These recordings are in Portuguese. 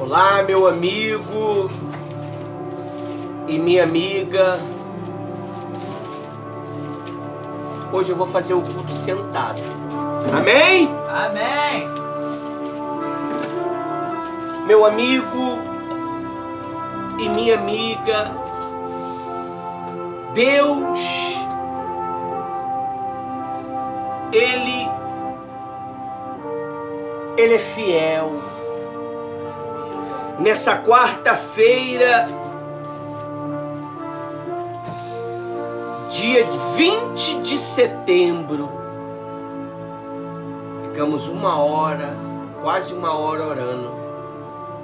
Olá, meu amigo e minha amiga. Hoje eu vou fazer o culto sentado. Amém? Amém. Meu amigo e minha amiga, Deus, Ele é fiel. Nessa quarta-feira, dia 20 de setembro, ficamos quase uma hora orando.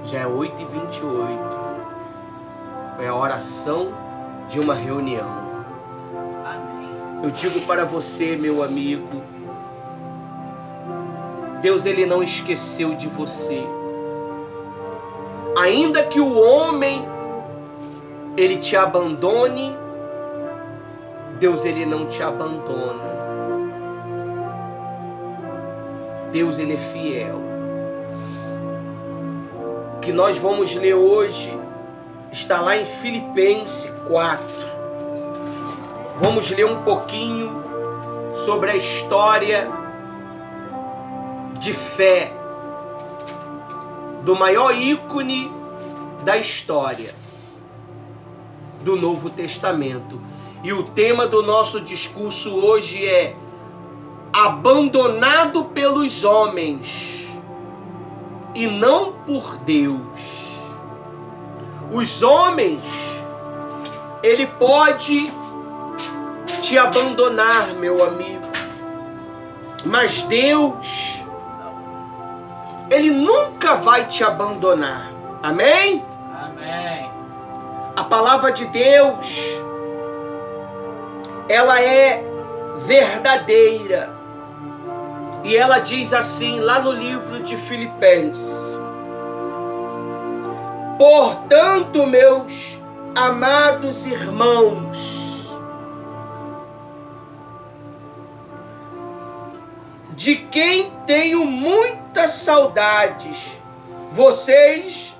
Já é 8h28. Foi a oração de uma reunião. Amém. Eu digo para você, meu amigo, Deus, Ele não esqueceu de você. Ainda que o homem, ele te abandone, Deus, Ele não te abandona. Deus, Ele é fiel. O que nós vamos ler hoje está lá em Filipenses 4. Vamos ler um pouquinho sobre a história de fé do maior ícone da história do Novo Testamento. E o tema do nosso discurso hoje é abandonado pelos homens e não por Deus. Os homens, ele pode te abandonar, meu amigo, mas Deus, Ele nunca vai te abandonar. Amém? Amém. A palavra de Deus, ela é verdadeira. E ela diz assim, lá no livro de Filipenses: portanto, meus amados irmãos, de quem tenho muitas saudades, vocês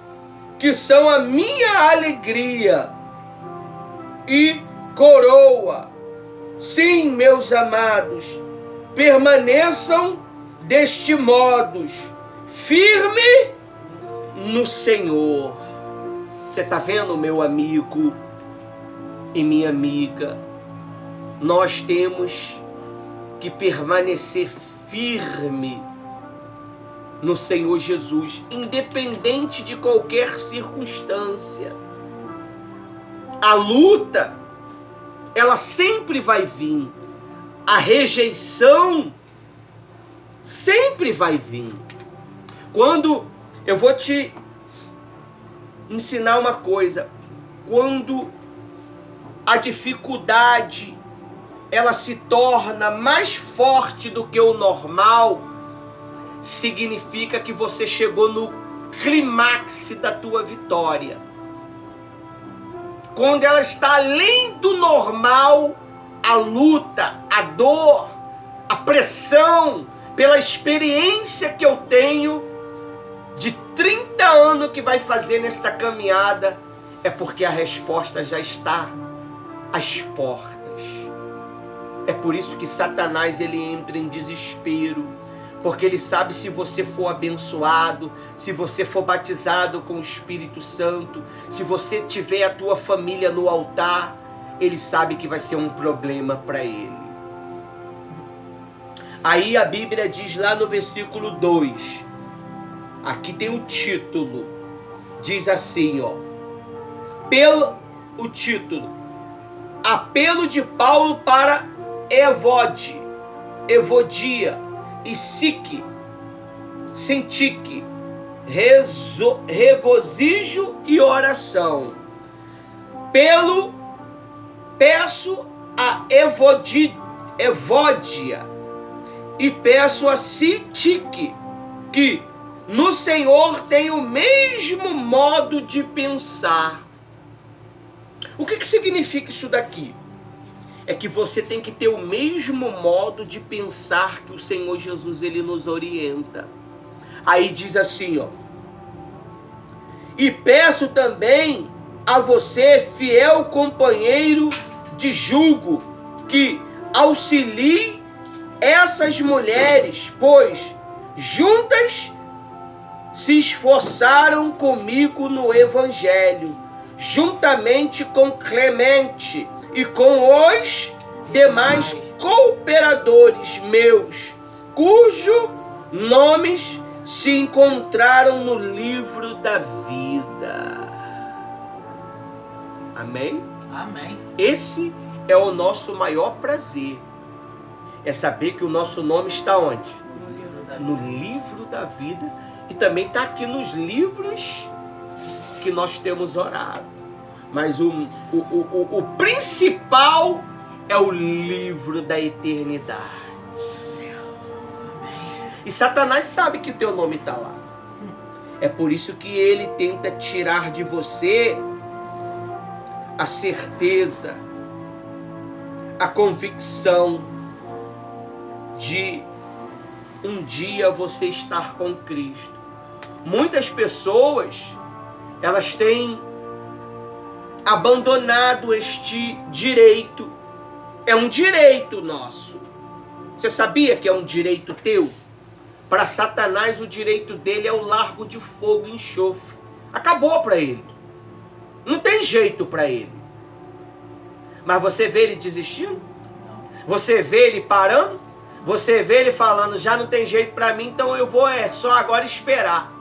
que são a minha alegria e coroa. Sim, meus amados, permaneçam deste modo, firme no Senhor. Você está vendo, meu amigo e minha amiga? Nós temos que permanecer firme no Senhor Jesus, independente de qualquer circunstância. A luta, ela sempre vai vir. A rejeição sempre vai vir. Quando eu vou te ensinar uma coisa, quando a dificuldade ela se torna mais forte do que o normal, significa que você chegou no clímax da tua vitória. Quando ela está além do normal, a luta, a dor, a pressão, pela experiência que eu tenho de 30 anos que vai fazer nesta caminhada, é porque a resposta já está às portas. É por isso que Satanás, ele entra em desespero, porque ele sabe, se você for abençoado, se você for batizado com o Espírito Santo, se você tiver a tua família no altar, ele sabe que vai ser um problema para ele. Aí a Bíblia diz lá no versículo 2, aqui tem o título, diz assim, ó, o título, apelo de Paulo para Evodia e Sintique, regozijo e oração. Peço a Evódia e peço a Sintique que no Senhor tem o mesmo modo de pensar. O que significa isso daqui? É que você tem que ter o mesmo modo de pensar que o Senhor Jesus, ele nos orienta. Aí diz assim, ó, E peço também a você, fiel companheiro de julgo, que auxilie essas mulheres, pois juntas se esforçaram comigo no Evangelho, juntamente com Clemente e com os demais cooperadores meus, cujos nomes se encontraram no livro da vida. Amém? Amém. Esse é o nosso maior prazer. É saber que o nosso nome está onde? No livro da vida. E também está aqui nos livros que nós temos orado. Mas o principal é o livro da eternidade. E Satanás sabe que o teu nome está lá. É por isso que ele tenta tirar de você a certeza, a convicção de um dia você estar com Cristo. Muitas pessoas, elas têm abandonado este direito. É um direito nosso. Você sabia que é um direito teu? Para Satanás, o direito dele é o largo de fogo e enxofre. Acabou para ele. Não tem jeito para ele. Mas você vê ele desistindo? Você vê ele parando? Você vê ele falando, já não tem jeito para mim, então eu vou só agora esperar.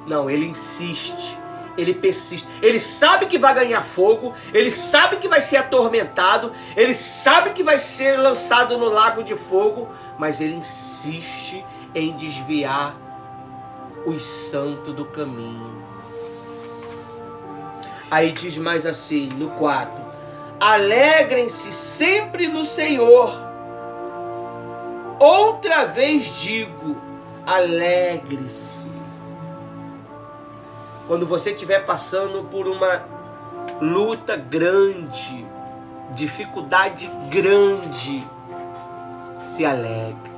Não, ele insiste. Ele persiste. Ele sabe que vai ganhar fogo. Ele sabe que vai ser atormentado. Ele sabe que vai ser lançado no lago de fogo. Mas ele insiste em desviar os santos do caminho. Aí diz mais assim, no 4. Alegrem-se sempre no Senhor. Outra vez digo, alegre-se. Quando você estiver passando por uma luta grande, dificuldade grande, se alegre.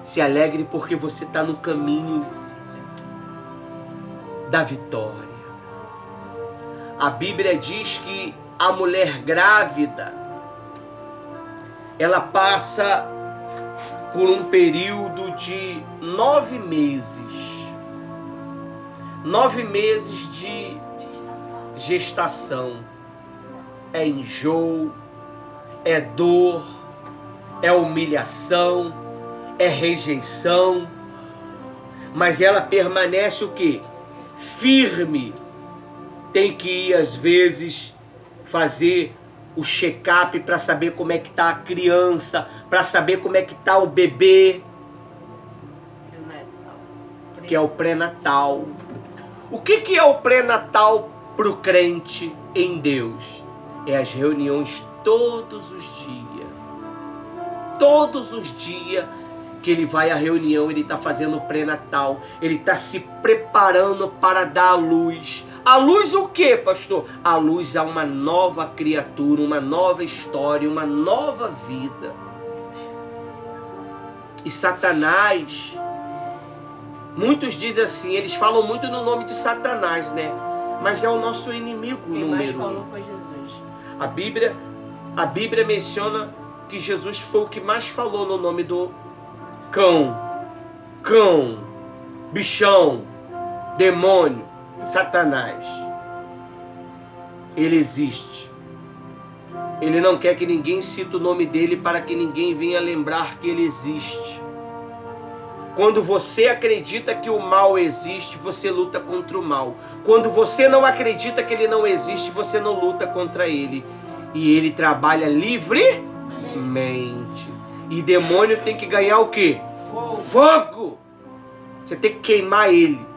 Se alegre porque você está no caminho da vitória. A Bíblia diz que a mulher grávida, ela passa por um período de 9 meses. 9 meses de gestação. É enjoo, é dor, é humilhação, é rejeição. Mas ela permanece o quê? Firme. Tem que ir às vezes fazer o check-up para saber como é que está a criança, para saber como é que está o bebê, que é o pré-natal. O que é o pré-natal para o crente em Deus? É as reuniões todos os dias. Todos os dias que ele vai à reunião, ele está fazendo o pré-natal. Ele está se preparando para dar a luz. A luz o quê, pastor? A luz a uma nova criatura, uma nova história, uma nova vida. E Satanás, muitos dizem assim, eles falam muito no nome de Satanás, né? Mas é o nosso inimigo número 1. Quem mais falou foi Jesus. A Bíblia menciona que Jesus foi o que mais falou no nome do cão, bichão, demônio, Satanás. Ele existe. Ele não quer que ninguém cite o nome dele para que ninguém venha lembrar que ele existe. Quando você acredita que o mal existe, você luta contra o mal. Quando você não acredita que ele não existe, você não luta contra ele. E ele trabalha livremente. E demônio tem que ganhar o quê? Fogo! Você tem que queimar ele.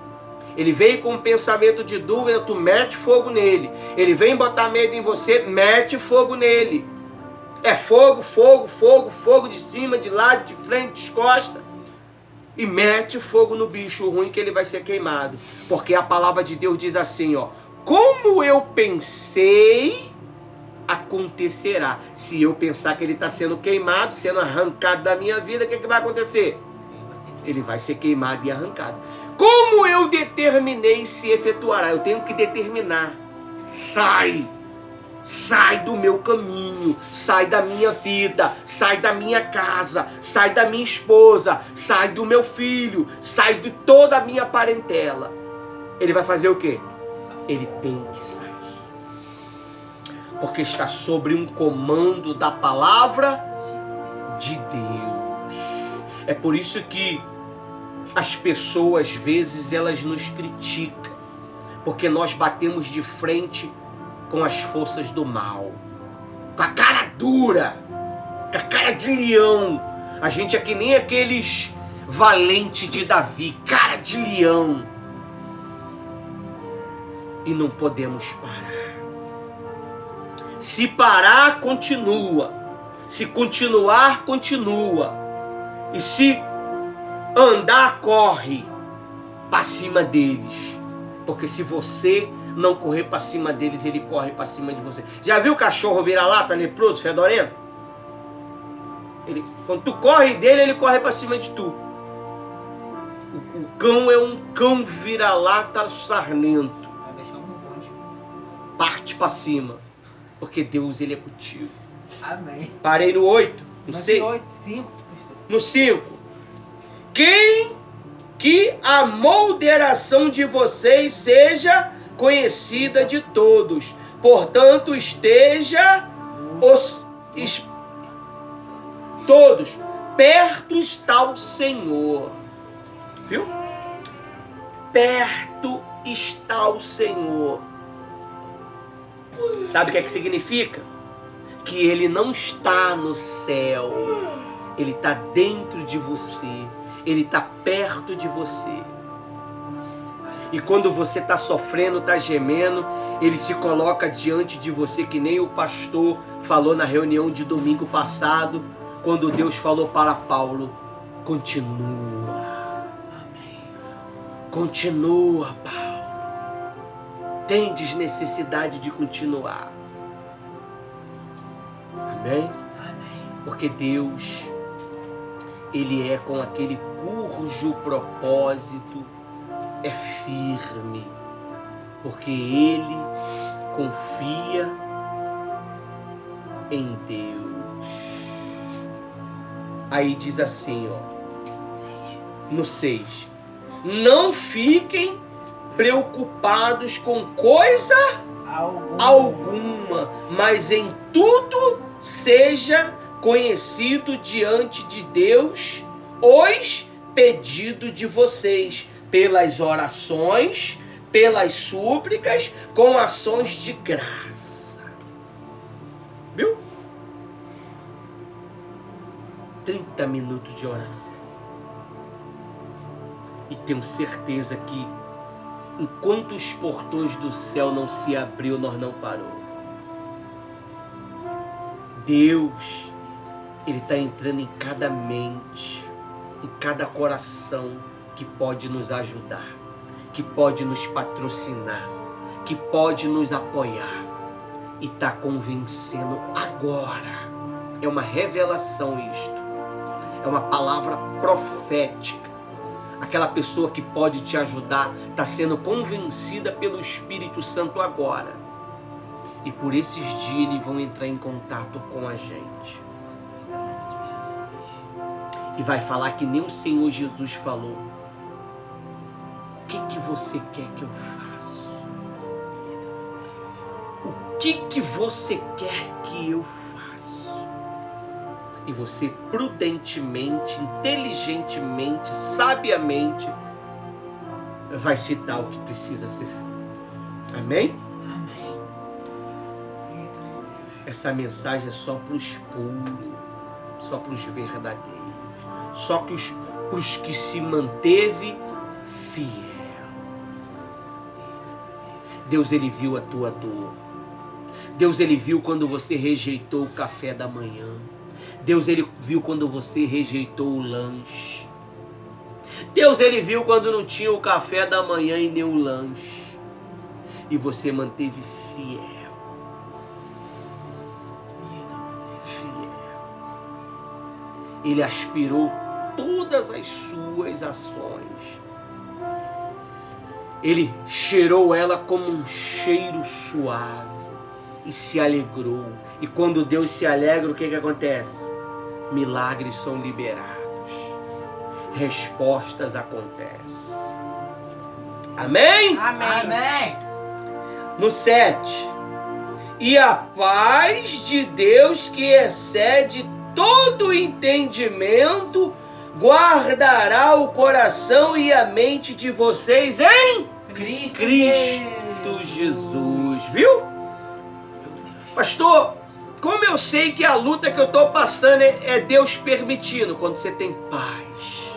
Ele veio com um pensamento de dúvida, tu mete fogo nele. Ele vem botar medo em você, mete fogo nele. É fogo, fogo, fogo, fogo de cima, de lado, de frente, de costas. E mete fogo no bicho ruim que ele vai ser queimado. Porque a palavra de Deus diz assim, ó. Como eu pensei, acontecerá. Se eu pensar que ele está sendo queimado, sendo arrancado da minha vida, o que vai acontecer? Ele vai ser queimado e arrancado. como eu determinei, se efetuará. Eu tenho que determinar. Sai do meu caminho, sai da minha vida, sai da minha casa, sai da minha esposa, sai do meu filho, sai de toda a minha parentela. Ele vai fazer o quê? Ele tem que sair. Porque está sobre um comando da palavra de Deus. É por isso que as pessoas, às vezes, elas nos criticam. Porque nós batemos de frente com as forças do mal. Com a cara dura. Com a cara de leão. A gente é que nem aqueles valentes de Davi. Cara de leão. E não podemos parar. Se parar, continua. Se continuar, continua. E se andar, corre para cima deles. Porque se você não correr para cima deles, ele corre para cima de você. Já viu o cachorro vira-lata, leproso, fedorento? Quando tu corre dele, ele corre para cima de tu. O cão é um cão vira-lata sarnento. Vai deixar um monte. Parte para cima. Porque Deus, ele é contigo. Amém. Parei no 8. No 6. 5. No 5. Que a moderação de vocês seja conhecida de todos. Portanto, todos. Perto está o Senhor. Viu? Perto está o Senhor. Sabe o que é que significa? Que ele não está no céu. Ele está dentro de você. Ele está perto de você. E quando você está sofrendo, está gemendo, ele se coloca diante de você, que nem o pastor falou na reunião de domingo passado, quando Deus falou para Paulo: continua. Amém. Continua, Paulo. Tendes necessidade de continuar. Amém? Amém. Porque Deus, ele é com aquele cujo propósito é firme, porque ele confia em Deus. Aí diz assim, ó, no 6: não fiquem preocupados com coisa alguma, mas em tudo seja conhecido diante de Deus os pedidos de vocês, pelas orações, pelas súplicas, com ações de graça. Viu? 30 minutos de oração. E tenho certeza que enquanto os portões do céu não se abriu, nós não parou. Deus, ele está entrando em cada mente, em cada coração que pode nos ajudar, que pode nos patrocinar, que pode nos apoiar. E está convencendo agora. É uma revelação isto. É uma palavra profética. Aquela pessoa que pode te ajudar está sendo convencida pelo Espírito Santo agora. E por esses dias eles vão entrar em contato com a gente. E vai falar que nem o Senhor Jesus falou. O que você quer que eu faça? O que você quer que eu faça? E você prudentemente, inteligentemente, sabiamente vai citar o que precisa ser feito. Amém? Amém. Essa mensagem é só para os puros, só para os verdadeiros, só para os que se manteve fiel. Deus, ele viu a tua dor. Deus, ele viu quando você rejeitou o café da manhã. Deus, ele viu quando você rejeitou o lanche. Deus, ele viu quando não tinha o café da manhã e nem o lanche. E você manteve fiel. Ele aspirou todas as suas ações. Ele cheirou ela como um cheiro suave e se alegrou. E quando Deus se alegra, o que acontece? Milagres são liberados. Respostas acontecem. Amém? Amém. No 7. E a paz de Deus, que excede todo entendimento, guardará o coração e a mente de vocês em Cristo Jesus. Viu? Pastor, como eu sei que a luta que eu estou passando é Deus permitindo? Quando você tem paz.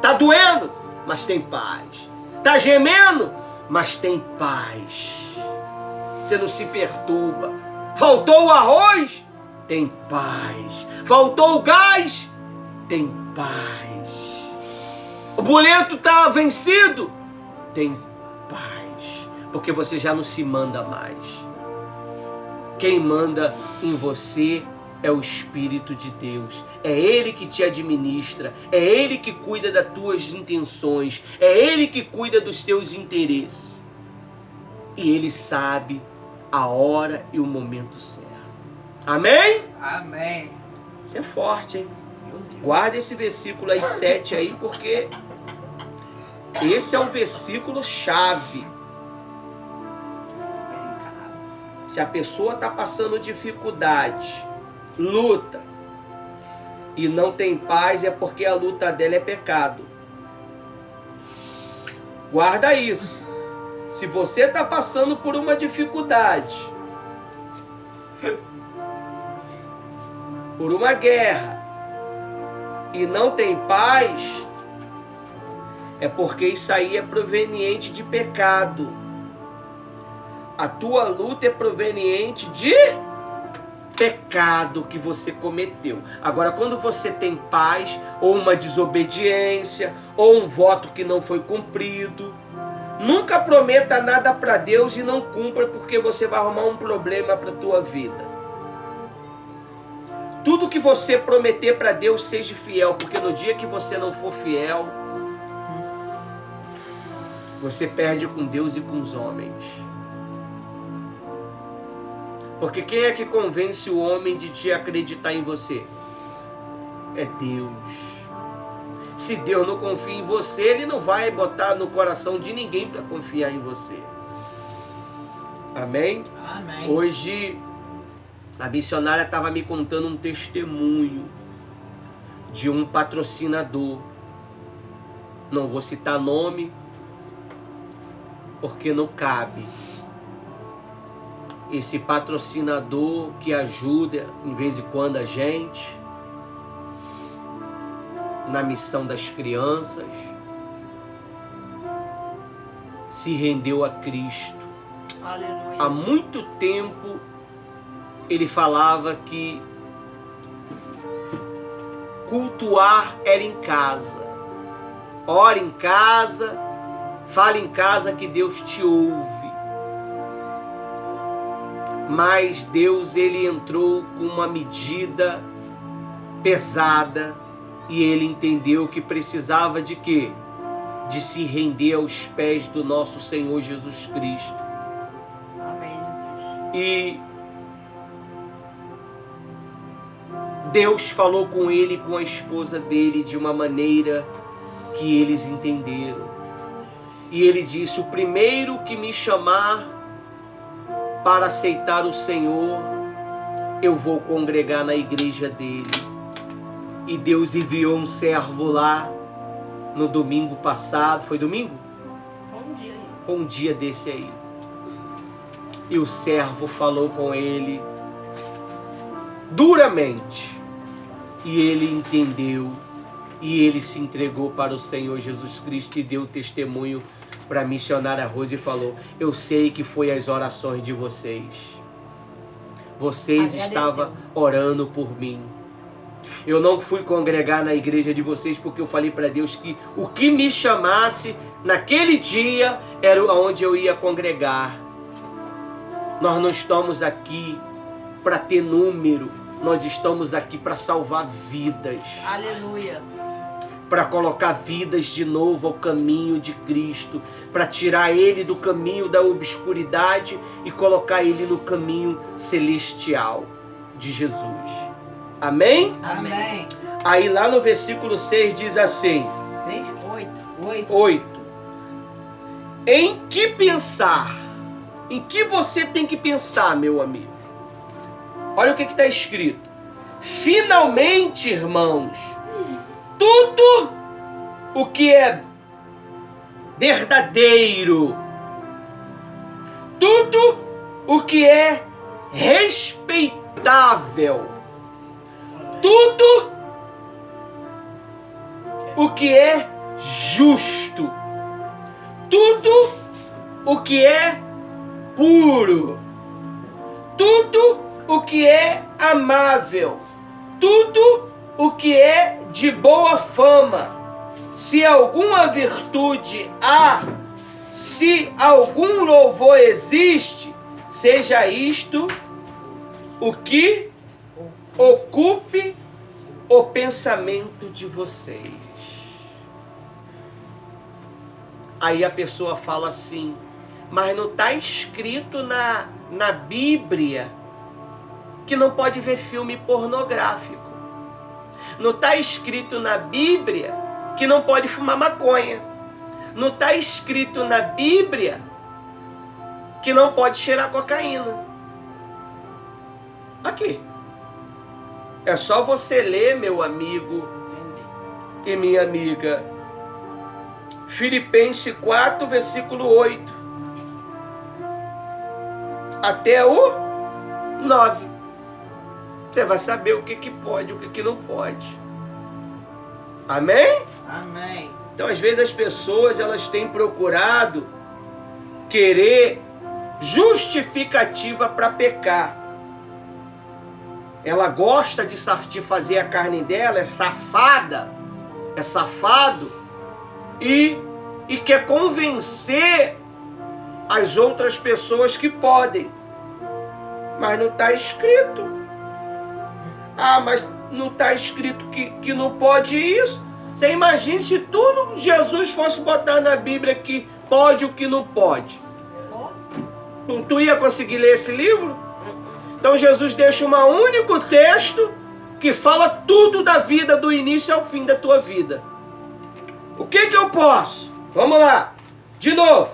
Tá doendo, mas tem paz. Tá gemendo, mas tem paz. Você não se perturba. Faltou o arroz? Tem paz. Faltou o gás? Tem paz. O boleto está vencido? Tem paz. Porque você já não se manda mais. Quem manda em você é o Espírito de Deus. É Ele que te administra. É Ele que cuida das tuas intenções. É Ele que cuida dos teus interesses. E Ele sabe a hora e o momento certo. Amém? Amém. Isso é forte, hein? Guarda esse versículo aí 7 aí, porque esse é um versículo chave. Se a pessoa está passando dificuldade, luta, e não tem paz, é porque a luta dela é pecado. Guarda isso. Se você está passando por uma dificuldade, por uma guerra, e não tem paz, é porque isso aí é proveniente de pecado. A tua luta é proveniente de pecado que você cometeu. Agora, quando você tem paz, ou uma desobediência, ou um voto que não foi cumprido, nunca prometa nada para Deus e não cumpra, porque você vai arrumar um problema para a tua vida. Tudo que você prometer para Deus, seja fiel, porque no dia que você não for fiel, você perde com Deus e com os homens. Porque quem é que convence o homem de te acreditar em você? É Deus. Se Deus não confia em você, Ele não vai botar no coração de ninguém para confiar em você. Amém? Amém. Hoje, a missionária estava me contando um testemunho de um patrocinador. Não vou citar nome, porque não cabe. Esse patrocinador que ajuda, em vez em quando, a gente na missão das crianças, se rendeu a Cristo. Aleluia. Há muito tempo ele falava que cultuar era em casa. Ora em casa, fala em casa que Deus te ouve. Mas Deus, ele entrou com uma medida pesada e ele entendeu que precisava de quê? De se render aos pés do nosso Senhor Jesus Cristo. Amém, Jesus. E Deus falou com ele e com a esposa dele de uma maneira que eles entenderam. E ele disse: o primeiro que me chamar para aceitar o Senhor, eu vou congregar na igreja dele. E Deus enviou um servo lá no domingo passado. Foi domingo? Foi um dia aí. Foi um dia desse aí. E o servo falou com ele duramente. E ele entendeu. E ele se entregou para o Senhor Jesus Cristo e deu testemunho para a missionária Rose e falou: eu sei que foi as orações de vocês. Vocês estavam orando por mim. Eu não fui congregar na igreja de vocês porque eu falei para Deus que o que me chamasse naquele dia era onde eu ia congregar. Nós não estamos aqui para ter número. Nós estamos aqui para salvar vidas. Aleluia. para colocar vidas de novo ao caminho de Cristo, para tirar ele do caminho da obscuridade e colocar ele no caminho celestial de Jesus. Amém? Amém. Aí lá no versículo 6 diz assim: 6, 8. 8. Em que pensar? Em que você tem que pensar, meu amigo? Olha o que está escrito. Finalmente, irmãos, tudo o que é verdadeiro, tudo o que é respeitável, tudo o que é justo, tudo o que é puro, tudo o que é amável, tudo o que é de boa fama, se alguma virtude há, se algum louvor existe, seja isto o que ocupe o pensamento de vocês. Aí a pessoa fala assim: mas não está escrito na Bíblia que não pode ver filme pornográfico. Não está escrito na Bíblia que não pode fumar maconha. Não está escrito na Bíblia que não pode cheirar cocaína. Aqui. É só você ler, meu amigo e minha amiga, Filipenses 4, versículo 8. Até o 9. Você vai saber o que pode e o que não pode. Amém? Amém. Então, às vezes, as pessoas elas têm procurado querer justificativa para pecar. Ela gosta de satisfazer a carne dela, é safada, é safado, e quer convencer as outras pessoas que podem. Mas não está escrito. Ah, mas não está escrito que não pode isso. Você imagina se tudo Jesus fosse botar na Bíblia que pode e o que não pode. Tu ia conseguir ler esse livro? Então Jesus deixa um único texto que fala tudo da vida, do início ao fim da tua vida. O que eu posso? Vamos lá. De novo.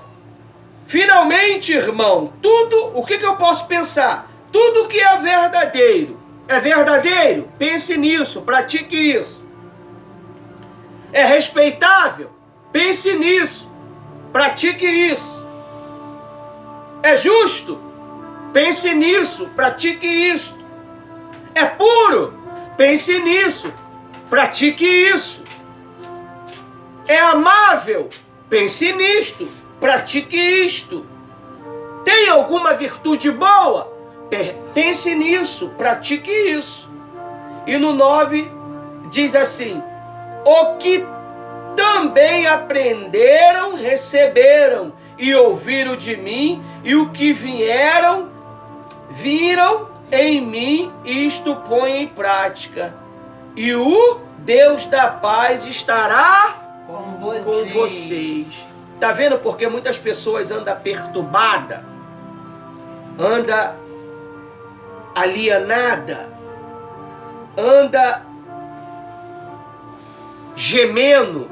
Finalmente, irmão, tudo, o que eu posso pensar? Tudo que é verdadeiro. É verdadeiro? Pense nisso, pratique isso. É respeitável? Pense nisso, pratique isso. É justo? Pense nisso, pratique isso. É puro? Pense nisso, pratique isso. É amável? Pense nisto, pratique isto. Tem alguma virtude boa? Pense nisso, pratique isso. E no 9 diz assim: o que também aprenderam, receberam e ouviram de mim, e o que viram em mim, isto põe em prática. E o Deus da paz estará com vocês. Tá vendo porque muitas pessoas andam perturbadas, anda alienada, anda gemendo,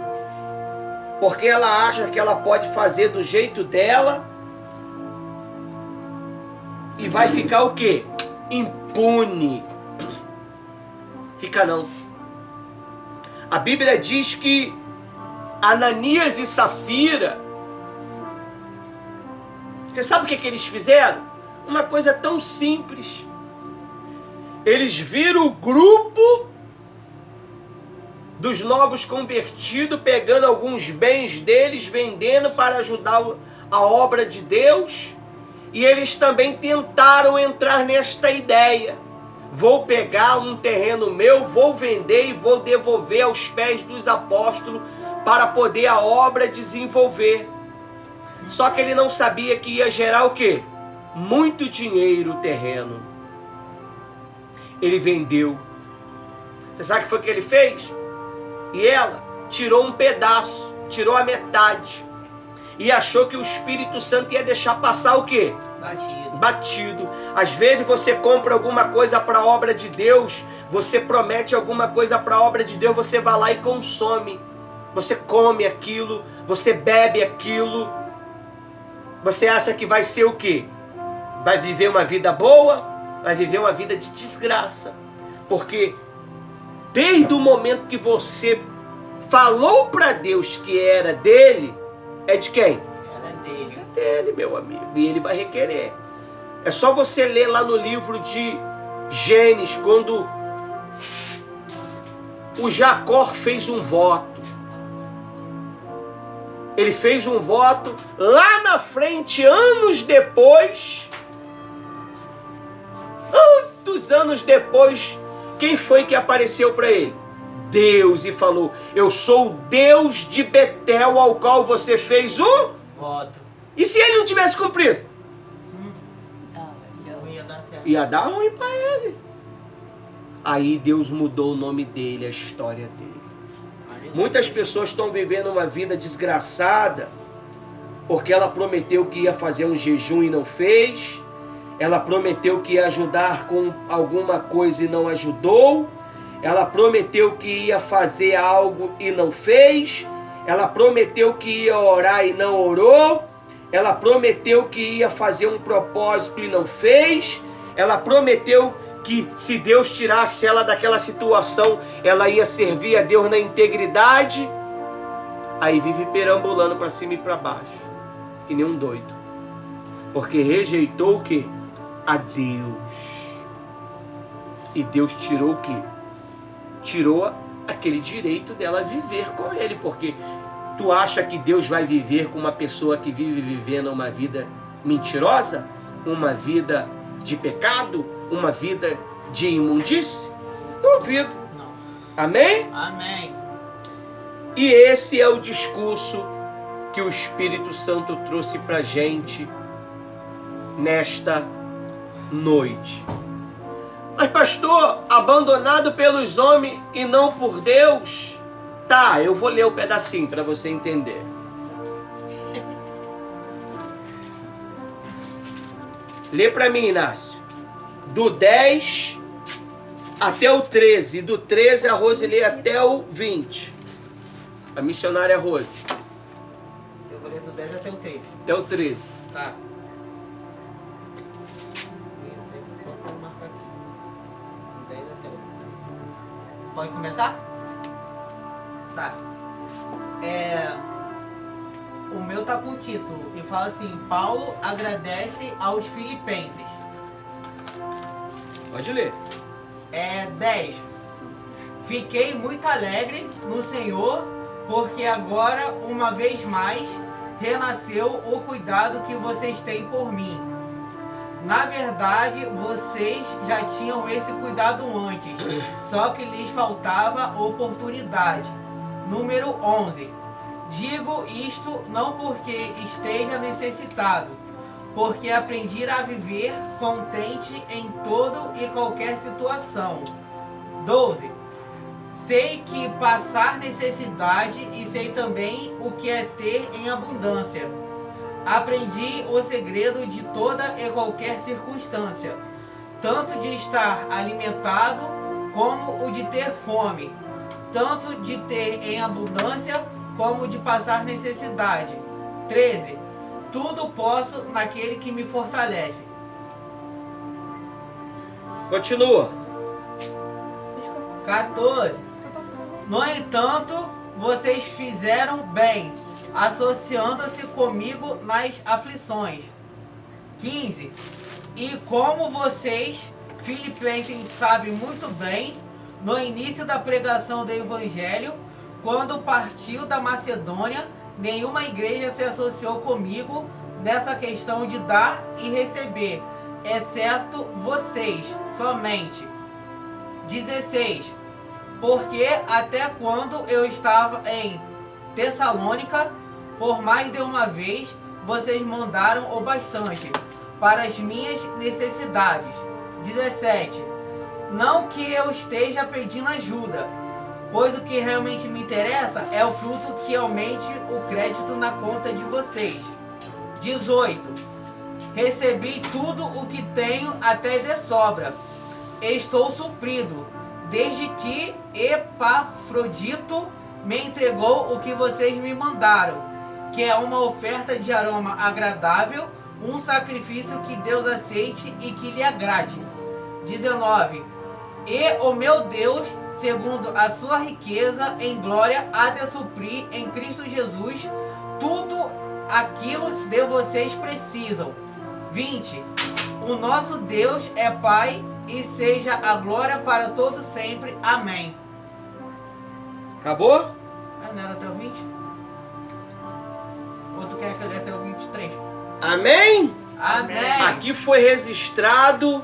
porque ela acha que ela pode fazer do jeito dela e vai ficar o quê? Impune. Fica não. A Bíblia diz que Ananias e Safira, você sabe o que eles fizeram? Uma coisa tão simples. Eles viram o grupo dos novos convertidos pegando alguns bens deles, vendendo para ajudar a obra de Deus, e eles também tentaram entrar nesta ideia. Vou pegar um terreno meu, vou vender e vou devolver aos pés dos apóstolos para poder a obra desenvolver. Só que ele não sabia que ia gerar o quê? Muito dinheiro o terreno. Ele vendeu. Você sabe o que foi que ele fez? E ela? tirou um pedaço, tirou a metade. E achou que o Espírito Santo ia deixar passar o quê? Batido. Às vezes você compra alguma coisa para a obra de Deus, você promete alguma coisa para a obra de Deus, você vai lá e consome. Você come aquilo, você bebe aquilo. Você acha que vai ser o quê? Vai viver uma vida boa? Vai viver uma vida de desgraça. Porque desde o momento que você falou para Deus que era dele, é de quem? Era dele. É dele, meu amigo. E ele vai requerer. É só você ler lá no livro de Gênesis, quando o Jacó fez um voto. Ele fez um voto lá na frente, anos depois. Tantos anos depois, quem foi que apareceu para ele? Deus, e falou: eu sou o Deus de Betel, ao qual você fez um voto. E se ele não tivesse cumprido? Não ia dar certo. Ia dar ruim para ele. Aí Deus mudou o nome dele, a história dele. Muitas pessoas estão vivendo uma vida desgraçada porque ela prometeu que ia fazer um jejum e não fez. Ela prometeu que ia ajudar com alguma coisa e não ajudou. Ela prometeu que ia fazer algo e não fez. Ela prometeu que ia orar e não orou. Ela prometeu que ia fazer um propósito e não fez. Ela prometeu que se Deus tirasse ela daquela situação, ela ia servir a Deus na integridade. Aí vive perambulando para cima e para baixo, que nem um doido. Porque rejeitou o quê? A Deus. E Deus tirou o quê? Tirou aquele direito dela viver com ele. Porque tu acha que Deus vai viver com uma pessoa que vive vivendo uma vida mentirosa? Uma vida de pecado? Uma vida de imundície? Duvido. Não. Amém? Amém. E esse é o discurso que o Espírito Santo trouxe pra gente nesta noite. Mas pastor, abandonado pelos homens e não por Deus? Tá, eu vou ler o pedacinho para você entender. Lê para mim, Inácio. Do 10 até o 13. Do 13 a Rose lê até o 20. A missionária Rose. Eu vou ler do 10 até o 13. Até o 13. Tá. Vou marcar aqui. Do 10 até o 13. Pode começar? Tá. O meu tá com o título e fala assim: Paulo agradece aos filipenses. Pode ler. 10. Fiquei muito alegre no Senhor, porque agora, uma vez mais, renasceu o cuidado que vocês têm por mim. Na verdade, vocês já tinham esse cuidado antes, só que lhes faltava oportunidade. Número 11. Digo isto não porque esteja necessitado, porque aprendi a viver contente em todo e qualquer situação. 12. Sei que passar necessidade e sei também o que é ter em abundância. Aprendi o segredo de toda e qualquer circunstância, tanto de estar alimentado como o de ter fome, tanto de ter em abundância como de passar necessidade. 13. Tudo posso naquele que me fortalece. Continua. 14. No entanto, vocês fizeram bem, associando-se comigo nas aflições. 15. E como vocês, filipenses, sabem muito bem, no início da pregação do Evangelho, quando partiu da Macedônia, nenhuma igreja se associou comigo nessa questão de dar e receber, exceto vocês, somente. 16. Porque até quando eu estava em Tessalônica, por mais de uma vez, vocês mandaram o bastante para as minhas necessidades. 17. Não que eu esteja pedindo ajuda, pois o que realmente me interessa é o fruto que aumente o crédito na conta de vocês. 18. Recebi tudo o que tenho até de sobra. Estou suprido, desde que Epafrodito me entregou o que vocês me mandaram, que é uma oferta de aroma agradável, um sacrifício que Deus aceite e que lhe agrade. 19. E o meu Deus, segundo a sua riqueza em glória, há de suprir em Cristo Jesus tudo aquilo de vocês precisam. 20. O nosso Deus é Pai e seja a glória para todo sempre. Amém. Acabou? Ah, não era até o 20? Ou tu quer que eu leia até o 23? Amém? Amém. Aqui foi registrado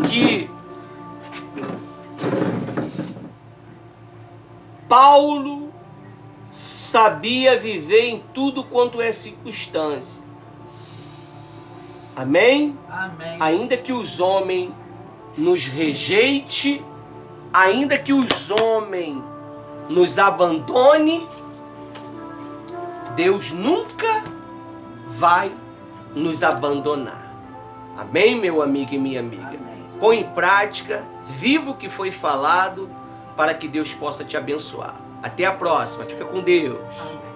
que Paulo sabia viver em tudo quanto é circunstância. Amém? Amém. Ainda que os homens nos rejeite, ainda que os homens nos abandone, Deus nunca vai nos abandonar. Amém, meu amigo e minha amiga? Amém. Põe em prática, viva o que foi falado, para que Deus possa te abençoar. Até a próxima. Fica com Deus. Amém.